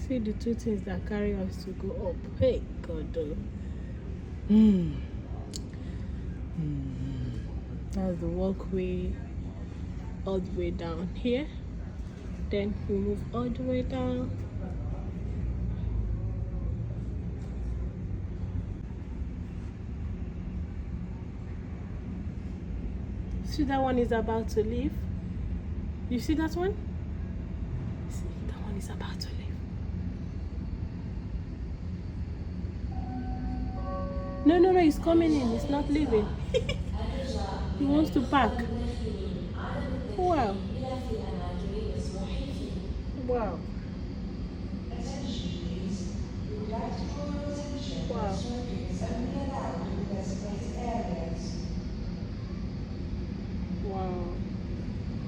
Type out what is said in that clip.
see the two things that carry us to go up. Hey, God. That's the walkway all the way down here. Then we move all the way down. See, that one is about to leave. You see that one? See, that one is about to leave. No, it's coming in. It's not leaving. He wants to park. Wow. Wow.